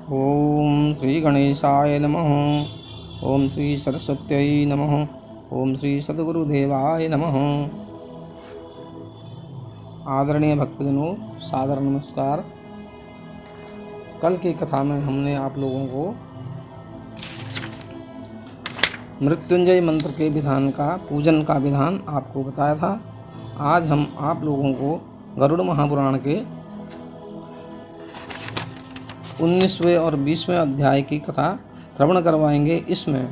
ओम श्री गणेशाय नमः। ओम श्री सरस्वत्यै नमः। ओम श्री सद्गुरुदेवाय नमः। आदरणीय भक्तजनों, सादर नमस्कार। कल की कथा में हमने आप लोगों को मृत्युंजय मंत्र के विधान का, पूजन का विधान आपको बताया था। आज हम आप लोगों को गरुड़ महापुराण के 19वें और 20वें अध्याय की कथा श्रवण करवाएंगे। इसमें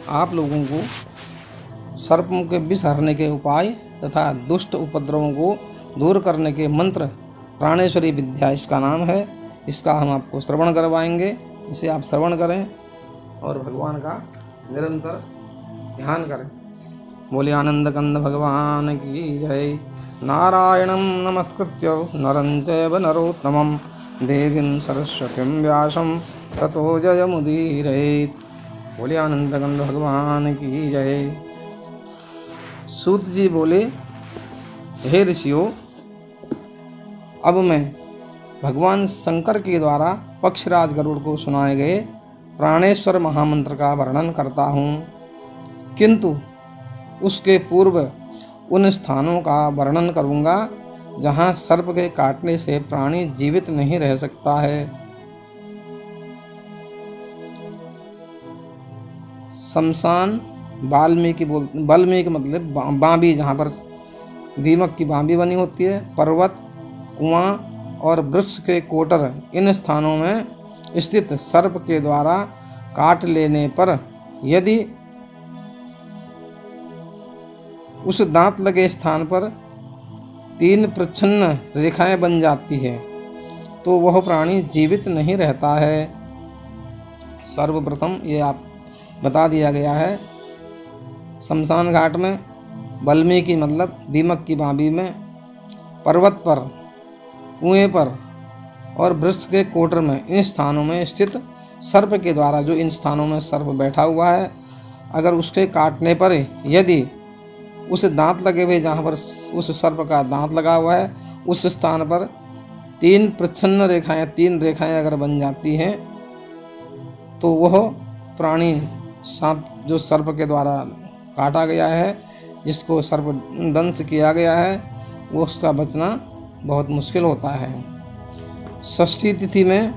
आप लोगों को सर्पों के विष हरने के उपाय तथा दुष्ट उपद्रवों को दूर करने के मंत्र, प्राणेश्वरी विद्या इसका नाम है, इसका हम आपको श्रवण करवाएंगे। इसे आप श्रवण करें और भगवान का निरंतर ध्यान करें। बोले आनंद कंद भगवान की जय। नारायणं नमस्कृत्य नरं चैव नरोत्तमं देवीं सरस्वतीं व्यासं ततो जयमुदीरयेत्। बोले आनंद कंद भगवान की जय। सूत जी बोले, हे ऋषियों, अब मैं भगवान शंकर के द्वारा पक्षराज गरुड़ को सुनाए गए प्राणेश्वर महामंत्र का वर्णन करता हूँ, किंतु उसके पूर्व उन स्थानों का वर्णन करूँगा जहाँ सर्प के काटने से प्राणी जीवित नहीं रह सकता है। शमशान, वाल्मीकि मतलब बांबी, जहाँ पर दीमक की बांबी बनी होती है, पर्वत, कुआं और वृक्ष के कोटर, इन स्थानों में स्थित सर्प के द्वारा काट लेने पर यदि उस दांत लगे स्थान पर 3 प्रच्छन्न रेखाएं बन जाती है तो वह प्राणी जीवित नहीं रहता है। सर्वप्रथम ये आप बता दिया गया है। शमशान घाट में, वाल्मीकि मतलब दीमक की बांबी में, पर्वत पर, कुएं पर और वृक्ष के कोटर में, इन स्थानों में स्थित सर्प के द्वारा, जो इन स्थानों में सर्प बैठा हुआ है, अगर उसके काटने पर यदि उस दांत लगे हुए, जहाँ पर उस सर्प का दांत लगा हुआ है, उस स्थान पर 3 प्रच्छन्न रेखाएं, 3 रेखाएं अगर बन जाती हैं तो वह प्राणी, सांप जो सर्प के द्वारा काटा गया है, जिसको सर्प दंश किया गया है, वो उसका बचना बहुत मुश्किल होता है। षष्ठी तिथि में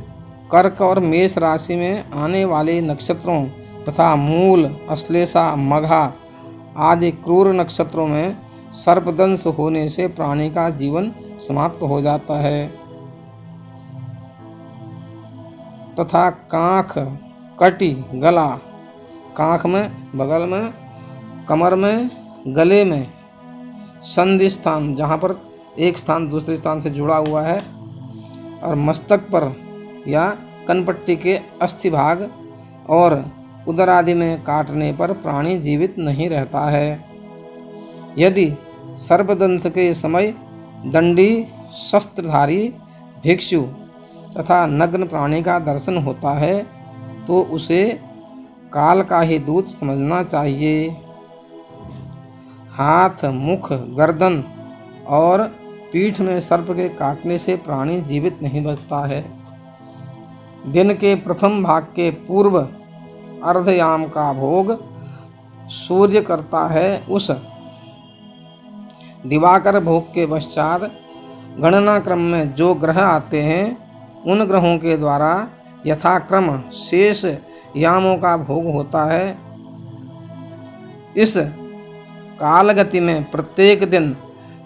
कर्क और मेष राशि में आने वाले नक्षत्रों तथा मूल, अश्लेषा, मघा आदि क्रूर नक्षत्रों में सर्पदंश होने से प्राणी का जीवन समाप्त हो जाता है। तथा कांख, कटी, गला, कांख में, बगल में, कमर में, गले में, संधि स्थान, जहाँ पर एक स्थान दूसरे स्थान से जुड़ा हुआ है, और मस्तक पर या कनपट्टी के अस्थि भाग और उदर आदि में काटने पर प्राणी जीवित नहीं रहता है। यदि सर्पदंश के समय दंडी, शस्त्रधारी भिक्षु तथा नग्न प्राणी का दर्शन होता है तो उसे काल का ही दूत समझना चाहिए। हाथ, मुख, गर्दन और पीठ में सर्प के काटने से प्राणी जीवित नहीं बचता है। दिन के प्रथम भाग के पूर्व अर्धयाम का भोग सूर्य करता है। उस दिवाकर भोग के पश्चात गणना क्रम में जो ग्रह आते हैं, उन ग्रहों के द्वारा यथाक्रम शेष यामों का भोग होता है। इस कालगति में प्रत्येक दिन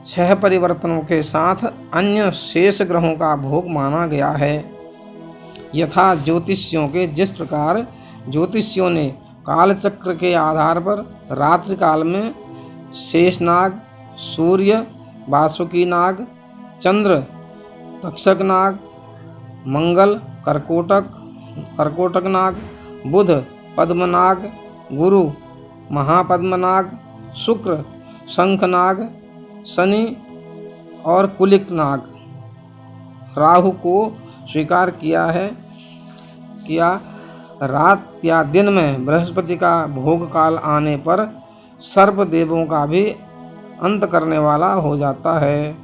6 परिवर्तनों के साथ अन्य शेष ग्रहों का भोग माना गया है। यथा ज्योतिषियों के, जिस प्रकार ज्योतिषियों ने कालचक्र के आधार पर रात्रि काल में शेषनाग, सूर्य, वासुकी नाग, चंद्र, तक्षक नाग, मंगल, कर्कोटक नाग, बुध, पद्मनाग, गुरु, महापद्मनाग, शुक्र, शंखनाग, शनि और कुलिक नाग, राहु को स्वीकार किया। रात या दिन में बृहस्पति का भोग काल आने पर सर्प देवों का भी अंत करने वाला हो जाता है।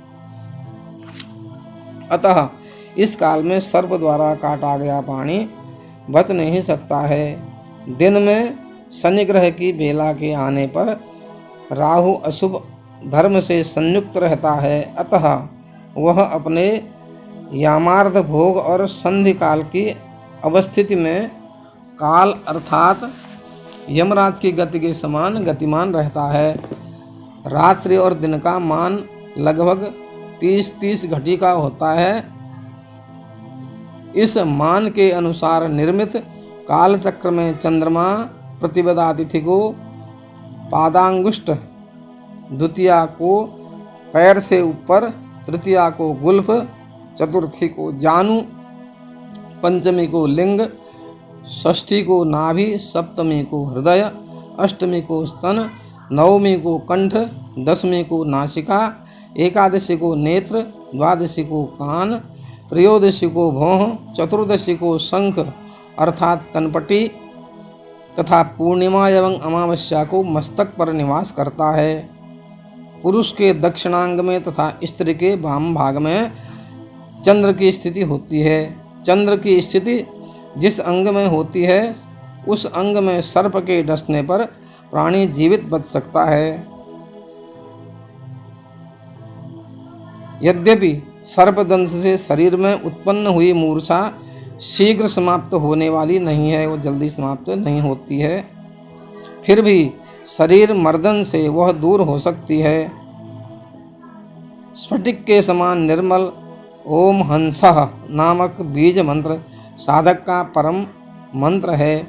अतः इस काल में सर्प द्वारा काटा गया प्राणी बच नहीं सकता है। दिन में शनि ग्रह की बेला के आने पर राहु अशुभ धर्म से संयुक्त रहता है, अतः वह अपने यामार्थ भोग और संधि काल की अवस्थिति में काल अर्थात यमराज की गति के समान गतिमान रहता है। रात्रि और दिन का मान लगभग 30-30 घटी का होता है। इस मान के अनुसार निर्मित काल चक्र में चंद्रमा प्रतिपदा तिथि को पादांगुष्ठ, द्वितीया को पैर से ऊपर, तृतीया को गुल्फ, चतुर्थी को जानु, पंचमी को लिंग, षष्ठी को नाभि, सप्तमी को हृदय, अष्टमी को स्तन, नवमी को कंठ, दशमी को नासिका, एकादशी को नेत्र, द्वादशी को कान, त्रयोदशी को भौह, चतुर्दशी को शंख अर्थात कनपटी तथा पूर्णिमा एवं अमावस्या को मस्तक पर निवास करता है। पुरुष के दक्षिणांग में तथा स्त्री के वाम भाग में चंद्र की स्थिति होती है। चंद्र की स्थिति जिस अंग में होती है उस अंग में सर्प के डसने पर प्राणी जीवित बच सकता है। यद्यपि सर्पदंश से शरीर में उत्पन्न हुई मूर्छा शीघ्र समाप्त होने वाली नहीं है, वो जल्दी समाप्त नहीं होती है, फिर भी शरीर मर्दन से वह दूर हो सकती है। स्फटिक के समान निर्मल ओम हंसः नामक बीज मंत्र साधक का परम मंत्र है,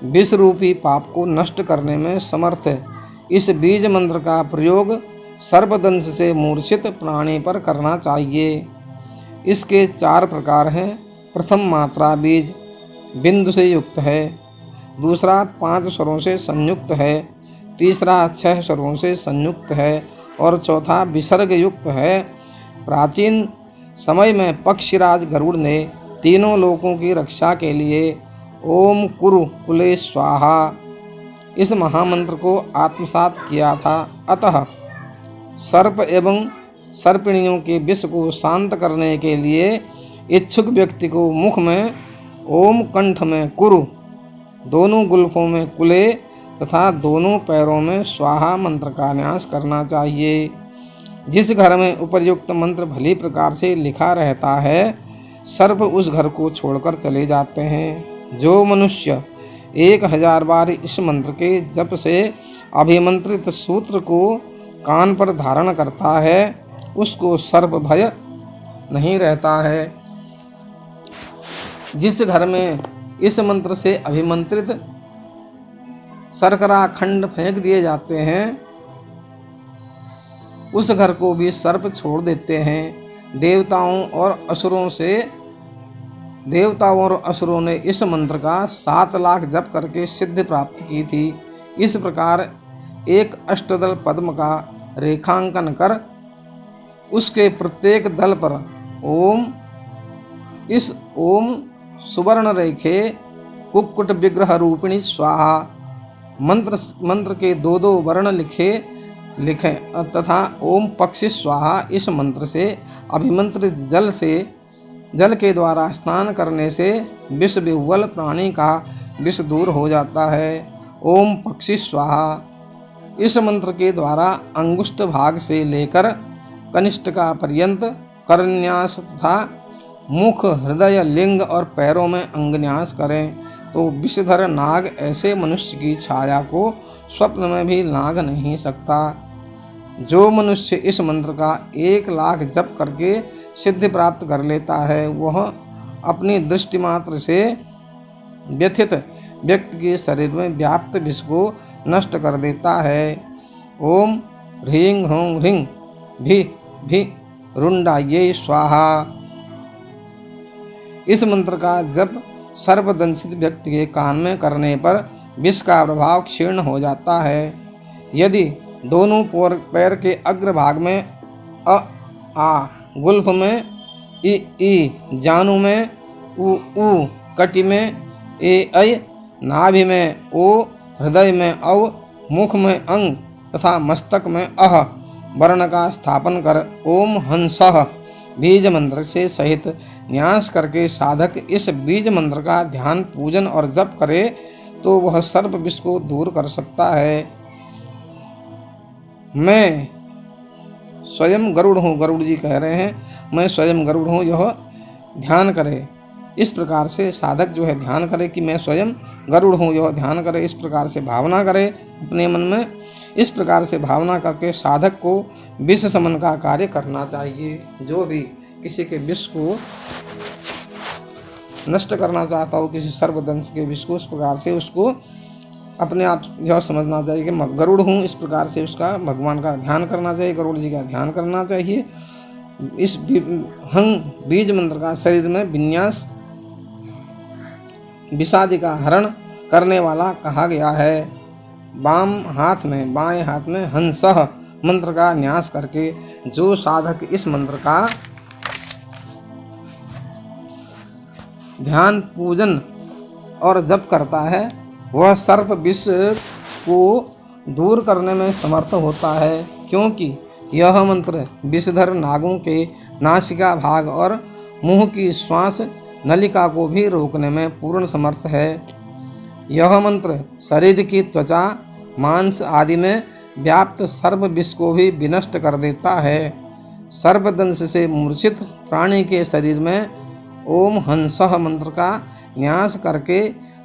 विष रूपी पाप को नष्ट करने में समर्थ है। इस बीज मंत्र का प्रयोग सर्पदंश से मूर्छित प्राणी पर करना चाहिए। इसके 4 प्रकार हैं। प्रथम मात्रा बीज बिंदु से युक्त है, दूसरा 5 स्वरों से संयुक्त है, तीसरा 6 स्वरों से संयुक्त है और चौथा विसर्ग युक्त है। प्राचीन समय में पक्षीराज गरुड़ ने तीनों लोकों की रक्षा के लिए ओम कुरु कुले स्वाहा इस महामंत्र को आत्मसात किया था। अतः सर्प एवं सर्पिणियों के विष को शांत करने के लिए इच्छुक व्यक्ति को मुख में ओम, कंठ में कुरु, दोनों गुल्फों में कुले तथा दोनों पैरों में स्वाहा मंत्र का न्यास करना चाहिए। जिस घर में उपर्युक्त मंत्र भली प्रकार से लिखा रहता है सर्प उस घर को छोड़कर चले जाते हैं। जो मनुष्य 1000 बार इस मंत्र के जप से अभिमंत्रित सूत्र को कान पर धारण करता है उसको सर्प भय नहीं रहता है। जिस घर में इस मंत्र से अभिमंत्रित शर्करा खंड फेंक दिए जाते हैं उस घर को भी सर्प छोड़ देते हैं। देवताओं और असुरों ने इस मंत्र का 7 लाख जप करके सिद्धि प्राप्त की थी। इस प्रकार एक अष्टदल पद्म का रेखांकन कर उसके प्रत्येक दल पर ओम सुवर्ण रेखे कुक्कुट विग्रह रूपिणी स्वाहा मंत्र के 2-2 वर्ण लिखें तथा ओम पक्षी स्वाहा इस मंत्र से अभिमंत्रित जल के द्वारा स्नान करने से विष विह्वल प्राणी का विष दूर हो जाता है। ओम पक्षी स्वाहा इस मंत्र के द्वारा अंगुष्ठ भाग से लेकर कनिष्ठिका पर्यंत करन्यास तथा मुख, हृदय, लिंग और पैरों में अंगन्यास करें तो विषधर नाग ऐसे मनुष्य की छाया को स्वप्न में भी लांघ नहीं सकता। जो मनुष्य इस मंत्र का 1 लाख जप करके सिद्धि प्राप्त कर लेता है वह अपनी दृष्टि मात्र से व्यथित व्यक्ति के शरीर में व्याप्त विष को नष्ट कर देता है। ओम ह्रीं ह्रूं ह्रीं भी रुंडायै स्वाहा इस मंत्र का जप सर्पदंशित व्यक्ति के कान में करने पर विष का प्रभाव क्षीण हो जाता है। यदि दोनों पैर के अग्रभाग में आ, गुल्फ में ई, जानु में उ, कटी में ऐ, नाभि में ओ, हृदय में औ, मुख में अंग तथा मस्तक में अह वर्ण का स्थापन कर ओम हंसः बीज मंत्र से सहित न्यास करके साधक इस बीज मंत्र का ध्यान, पूजन और जप करे तो वह सर्प विष को दूर कर सकता है। मैं स्वयं गरुड़ हूँ, गरुड़ जी कह रहे हैं, मैं स्वयं गरुड़ हूँ, यह ध्यान करे। इस प्रकार से साधक जो है ध्यान करे कि मैं स्वयं गरुड़ हूँ, यह ध्यान करे। इस प्रकार से भावना करे अपने मन में। इस प्रकार से भावना करके साधक को विष शमन का कार्य करना चाहिए। जो भी किसी के विष को नष्ट करना चाहता हो, किसी सर्पदंश के विष को, उस प्रकार से उसको अपने आप यह समझना चाहिए कि मैं गरुड़ हूँ। इस प्रकार से उसका भगवान का ध्यान करना चाहिए, गरुड़ जी का ध्यान करना चाहिए। इस हंग बीज मंत्र का शरीर में विन्यास विषादि का हरण करने वाला कहा गया है। बाएं हाथ में हंसः मंत्र का न्यास करके जो साधक इस मंत्र का ध्यान, पूजन और जप करता है वह सर्प विष को दूर करने में समर्थ होता है, क्योंकि यह मंत्र विषधर नागों के नासिका भाग और मुंह की श्वास नलिका को भी रोकने में पूर्ण समर्थ है। यह मंत्र शरीर की त्वचा, मांस आदि में व्याप्त सर्प विष को भी विनष्ट कर देता है। सर्पदंश से मूर्छित प्राणी के शरीर में ओम हंसः मंत्र का न्यास करके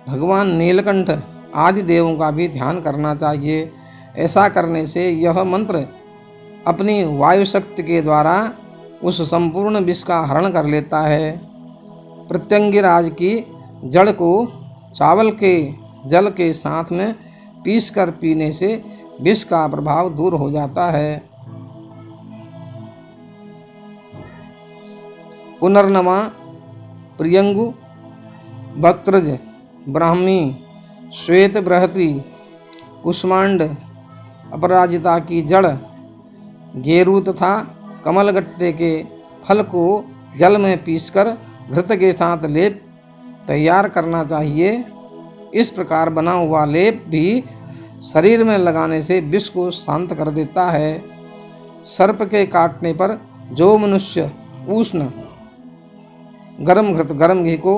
भगवान नीलकंठ आदि देवों का भी ध्यान करना चाहिए। ऐसा करने से यह मंत्र अपनी वायु शक्ति के द्वारा उस संपूर्ण विष का हरण कर लेता है। प्रत्यंगिराज की जड़ को चावल के जल के साथ में पीसकर पीने से विष का प्रभाव दूर हो जाता है। पुनर्नमा, प्रियंगु, भक्त्रज, ब्राह्मी, श्वेत बृहति, कुष्मांड, अपराजिता की जड़, गेरू तथा कमलगट्टे के फल को जल में पीसकर घृत के साथ लेप तैयार करना चाहिए। इस प्रकार बना हुआ लेप भी शरीर में लगाने से विष को शांत कर देता है। सर्प के काटने पर जो मनुष्य उष्ण गर्म घृत, गर्म घी को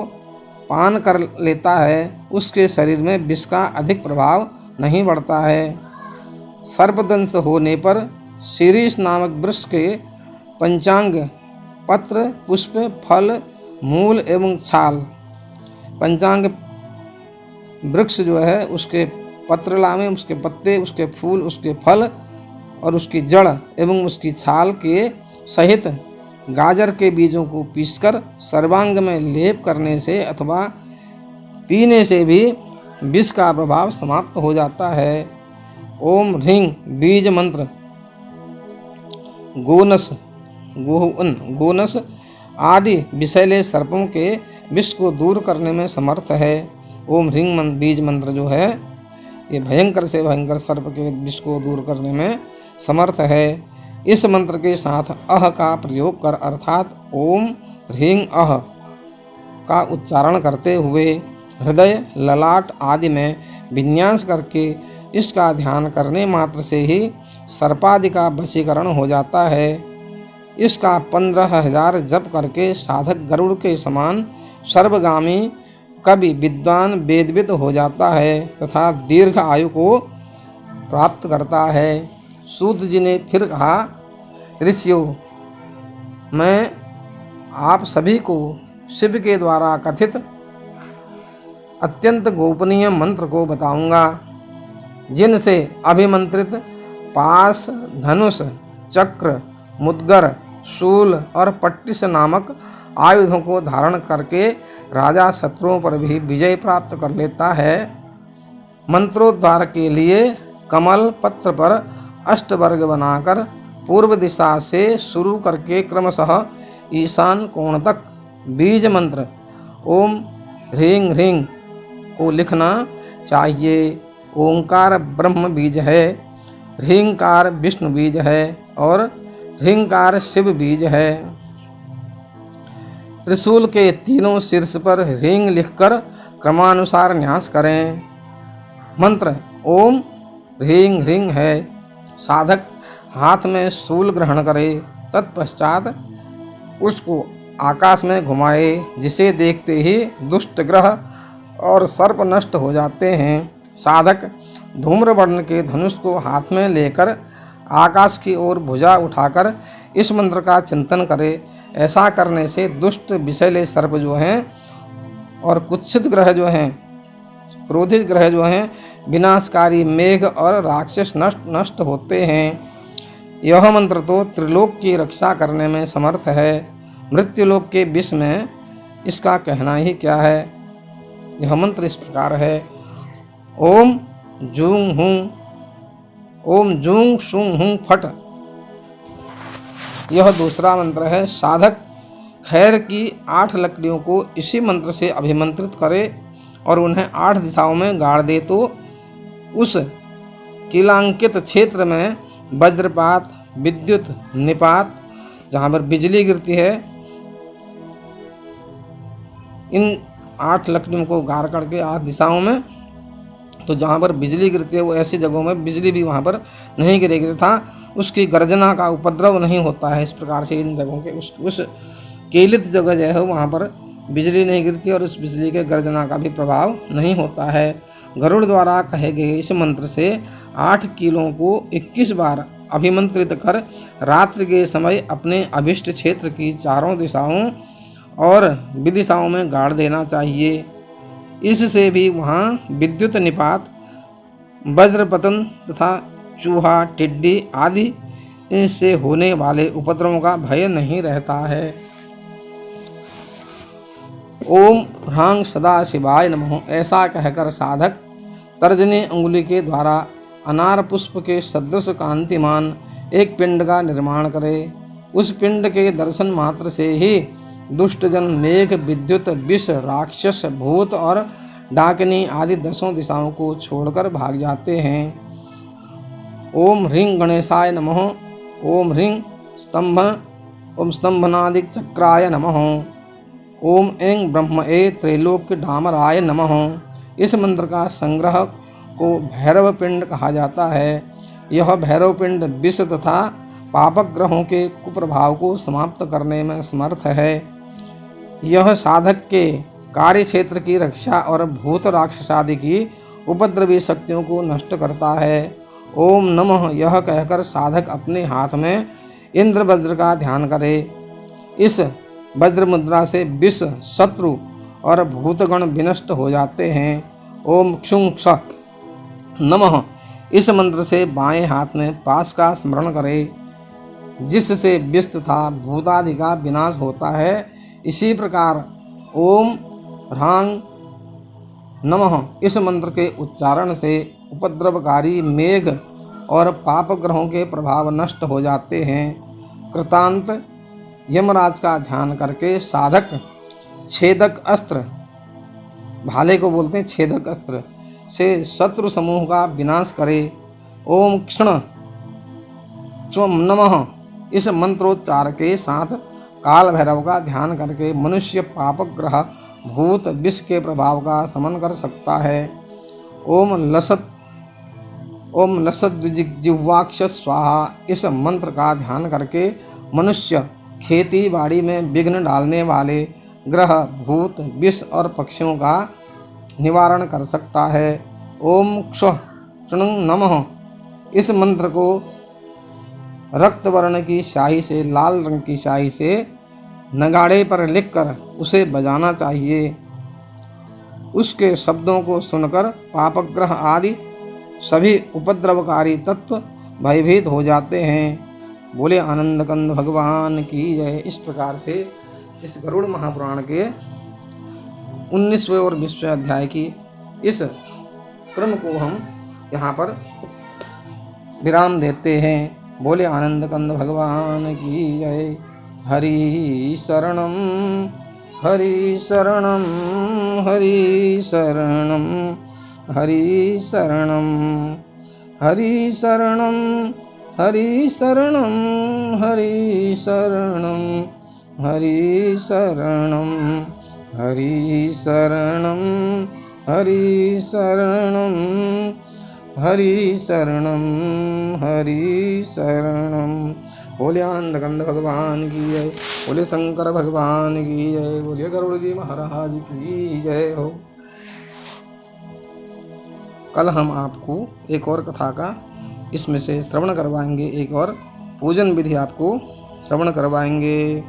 पान कर लेता है उसके शरीर में विष का अधिक प्रभाव नहीं बढ़ता है। सर्पदंश होने पर शीरीष नामक वृक्ष के पंचांग, पत्र, पुष्प, फल, मूल एवं छाल, पंचांग वृक्ष जो है उसके पत्र लावे, उसके पत्ते, उसके फूल, उसके फल और उसकी जड़ एवं उसकी छाल के सहित गाजर के बीजों को पीसकर सर्वांग में लेप करने से अथवा पीने से भी विष का प्रभाव समाप्त हो जाता है। ओम ह्रीं बीज मंत्र गोनस आदि विषैले सर्पों के विष को दूर करने में समर्थ है। ओम ह्रीं बीज मंत्र जो है ये भयंकर से भयंकर सर्प के विष को दूर करने में समर्थ है। इस मंत्र के साथ अह का प्रयोग कर अर्थात ओम ह्रीं अह का उच्चारण करते हुए हृदय, ललाट आदि में विन्यास करके इसका ध्यान करने मात्र से ही सर्पादि का वशीकरण हो जाता है। इसका 15,000 जप करके साधक गरुड़ के समान सर्वगामी कवि, विद्वान, वेदविद हो जाता है तथा दीर्घ आयु को प्राप्त करता है। सूत जी ने फिर कहा, ऋषियों, मैं आप सभी को शिव के द्वारा कथित अत्यंत गोपनीय मंत्र को बताऊंगा, जिनसे अभिमंत्रित पास, धनुष, चक्र, मुद्गर, शूल और पट्टिस नामक आयुधों को धारण करके राजा शत्रुओं पर भी विजय प्राप्त कर लेता है। मंत्रोद्धार के लिए कमल पत्र पर अष्टवर्ग बनाकर पूर्व दिशा से शुरू करके क्रमशः ईशान कोण तक बीज मंत्र ओम ह्रीं ह्रीं को लिखना चाहिए। ओंकार ब्रह्म बीज है, ह्रींकार विष्णु बीज है और ह्रींकार शिव बीज है। त्रिशूल के तीनों शीर्ष पर ह्रीं लिखकर क्रमानुसार न्यास करें। मंत्र ओम ह्रीं ह्रीं है। साधक हाथ में शूल ग्रहण करे, तत्पश्चात उसको आकाश में घुमाए, जिसे देखते ही दुष्ट ग्रह और सर्प नष्ट हो जाते हैं। साधक धूम्रवर्ण के धनुष को हाथ में लेकर आकाश की ओर भुजा उठाकर इस मंत्र का चिंतन करे। ऐसा करने से दुष्ट विषैले सर्प जो हैं और कुत्सित ग्रह जो हैं, क्रोधित ग्रह जो हैं, विनाशकारी मेघ और राक्षस नष्ट होते हैं। यह मंत्र तो त्रिलोक की रक्षा करने में समर्थ है। मृत्युलोक के विष में इसका कहना ही क्या है। यह मंत्र इस प्रकार है। ओम जूं शुं हुं फट। यह दूसरा मंत्र है। साधक खैर की 8 लकड़ियों को इसी मंत्र से अभिमंत्रित करे और उन्हें 8 दिशाओं में गाड़ दे तो उस कीलांकित क्षेत्र में वज्रपात, विद्युत निपात, जहाँ पर बिजली गिरती है, इन 8 लकड़ियों को गाड़ करके 8 दिशाओं में, तो जहाँ पर बिजली गिरती है वो ऐसी जगहों में बिजली भी वहाँ पर नहीं गिरेगी तथा उसकी गर्जना का उपद्रव नहीं होता है। इस प्रकार से इन जगहों के उस कीलित जगह जो है वहाँ पर बिजली नहीं गिरती और उस बिजली के गर्जना का भी प्रभाव नहीं होता है। गरुड़ द्वारा कहे गए इस मंत्र से 8 कीलों को 21 बार अभिमंत्रित कर रात्रि के समय अपने अभिष्ट क्षेत्र की चारों दिशाओं और विदिशाओं में गाड़ देना चाहिए। इससे भी वहाँ विद्युत निपात, वज्रपतन तथा चूहा, टिड्डी आदि से होने वाले उपद्रवों का भय नहीं रहता है। ओम ह्रांग सदा शिवाय नमः। ऐसा कहकर साधक तर्जनी अंगुली के द्वारा अनार पुष्प के सदृश कांतिमान एक पिंड का निर्माण करे। उस पिंड के दर्शन मात्र से ही दुष्टजन मेघ, विद्युत, विष, राक्षस, भूत और डाकिनी आदि 10 दिशाओं को छोड़कर भाग जाते हैं। ओम ह्रीं गणेशाय नमः। ओम ह्रीं स्तंभनादिक चक्राय नमः। ओम ऐं ब्रह्मए त्रैलोक्य डामराय नमः। इस मंत्र का संग्रह को भैरव पिंड कहा जाता है। यह भैरव पिंड विष तथा पापक ग्रहों के कुप्रभाव को समाप्त करने में समर्थ है। यह साधक के कार्य क्षेत्र की रक्षा और भूत राक्षस आदि की उपद्रवी शक्तियों को नष्ट करता है। ओम नमः यह कहकर साधक अपने हाथ में इंद्र वज्र का ध्यान करे। इस वज्र मुद्रा से विष, शत्रु और भूतगण विनष्ट हो जाते हैं। ओम क्षुं क्ष नमः इस मंत्र से बाएं हाथ में पास का स्मरण करे, जिससे विष तथा भूतादि का विनाश होता है। इसी प्रकार ओम ह्रांग नमः इस मंत्र के उच्चारण से उपद्रवकारी मेघ और पाप ग्रहों के प्रभाव नष्ट हो जाते हैं। कृतांत यमराज का ध्यान करके साधक छेदक अस्त्र, भाले को बोलते हैं छेदक अस्त्र, से शत्रु समूह का विनाश करे। ओम क्षण नमः इस मंत्रोच्चार के साथ काल भैरव का ध्यान करके मनुष्य पापक ग्रह, भूत, विष के प्रभाव का शमन कर सकता है। ओम लसत जिह्वाक्ष स्वाहा इस मंत्र का ध्यान करके मनुष्य खेती बाड़ी में विघ्न डालने वाले ग्रह, भूत, विष और पक्षियों का निवारण कर सकता है। ओम क्षण नमः इस मंत्र को रक्त वर्ण की स्याही से, लाल रंग की स्याही से नगाड़े पर लिखकर उसे बजाना चाहिए। उसके शब्दों को सुनकर पापग्रह आदि सभी उपद्रवकारी तत्व भयभीत हो जाते हैं। बोले आनंद कंद भगवान की जय। इस प्रकार से इस गरुड़ महापुराण के 19वें और 20वें अध्याय की इस क्रम को हम यहाँ पर विराम देते हैं। बोले आनंद कंद भगवान की जय। हरि शरणम हरि शरणम हरि शरणम हरि शरणम हरि शरणम हरि शरणम हरि शरणम हरि शरणम हरि शरणम हरि शरणम हरि शरणम हरि शरणम। बोले आनंद कंद भगवान की जय, बोले शंकर भगवान की जय, बोले गरुड़ जी महाराज की जय हो। कल हम आपको एक और कथा का इसमें से श्रवण करवाएंगे, एक और पूजन विधि आपको श्रवण करवाएंगे।